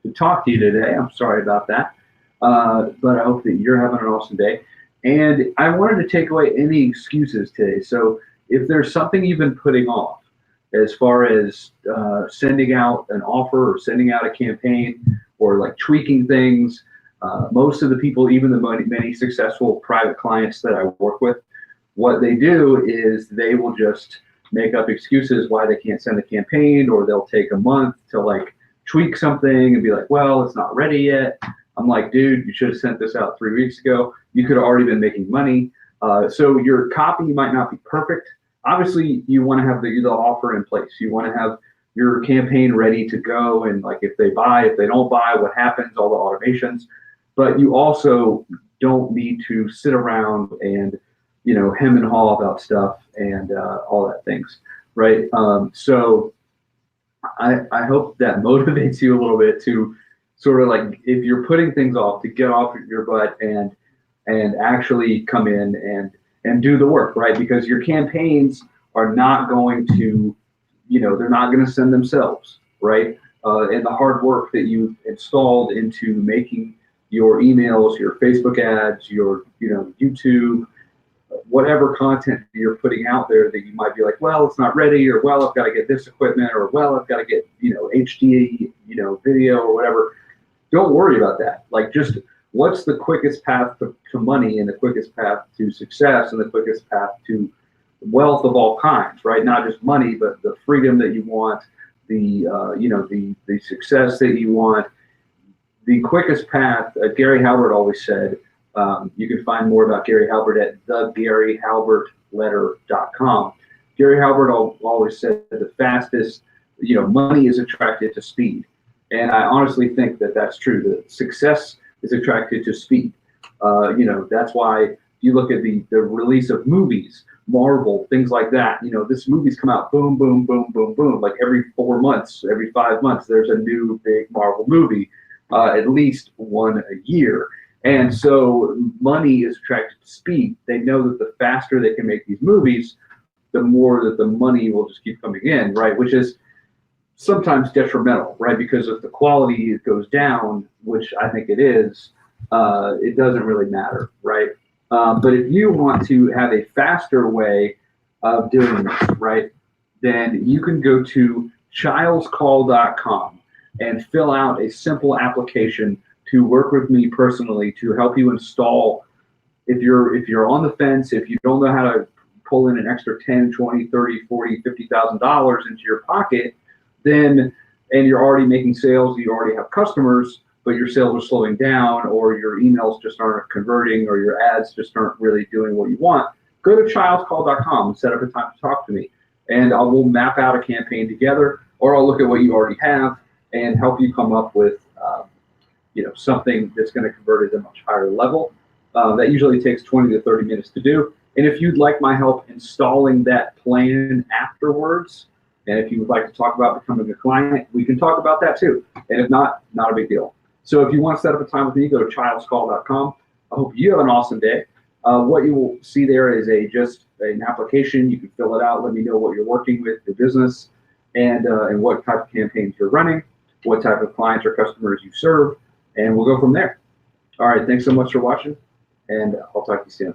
to talk to you today. I'm sorry about that. But I hope that you're having an awesome day. And I wanted to take away any excuses today. So if there's something you've been putting off as far as sending out an offer or sending out a campaign or like tweaking things, most of the people, even the many successful private clients that I work with, what they do is they will just make up excuses why they can't send a campaign, or they'll take a month to like tweak something and be like, well, it's not ready yet. I'm like, dude, you should have sent this out 3 weeks ago. You could have already been making money. So your copy might not be perfect. Obviously, you want to have the offer in place. You want to have your campaign ready to go. And like, if they buy, if they don't buy, what happens, all the automations. But you also don't need to sit around and, hem and haw about stuff and all that things, right? So I hope that motivates you a little bit to sort of like, if you're putting things off, to get off your butt and actually come in and do the work, right? Because your campaigns are not going to, they're not going to send themselves, right? And the hard work that you've installed into making your emails, your Facebook ads, your, YouTube, whatever content you're putting out there that you might be like, well, it's not ready, or well, I've got to get this equipment, or well, I've got to get, HD, video or whatever. Don't worry about that. Like, just what's the quickest path to money, and the quickest path to success, and the quickest path to wealth of all kinds, right? Not just money, but the freedom that you want, the the success that you want. The quickest path, Gary Halbert always said, you can find more about Gary Halbert at thegaryhalbertletter.com. Gary Halbert always said that the fastest, money is attracted to speed. And I honestly think that that's true. That success is attracted to speed. That's why you look at the release of movies, Marvel, things like that. This movie's come out, boom, boom, boom, boom, boom. Like every 4 months, every 5 months, there's a new big Marvel movie, at least one a year. And so money is attracted to speed. They know that the faster they can make these movies, the more that the money will just keep coming in, right? Which is sometimes detrimental, right? Because if the quality goes down, which I think it is, it doesn't really matter, right? But if you want to have a faster way of doing this, right, then you can go to chilescall.com and fill out a simple application to work with me personally to help you install. If you're on the fence, if you don't know how to pull in an extra 10, 20, 30, 40, $50,000 into your pocket, then, and you're already making sales, you already have customers, but your sales are slowing down, or your emails just aren't converting, or your ads just aren't really doing what you want, go to chilescall.com and set up a time to talk to me. And we'll map out a campaign together, or I'll look at what you already have and help you come up with something that's going to convert at a much higher level. That usually takes 20 to 30 minutes to do. And if you'd like my help installing that plan afterwards, and if you would like to talk about becoming a client, we can talk about that too. And if not, not a big deal. So if you want to set up a time with me, go to chilescall.com. I hope you have an awesome day. What you will see there is just an application. You can fill it out. Let me know what you're working with, your business, and what type of campaigns you're running, what type of clients or customers you serve, and we'll go from there. All right, thanks so much for watching, and I'll talk to you soon.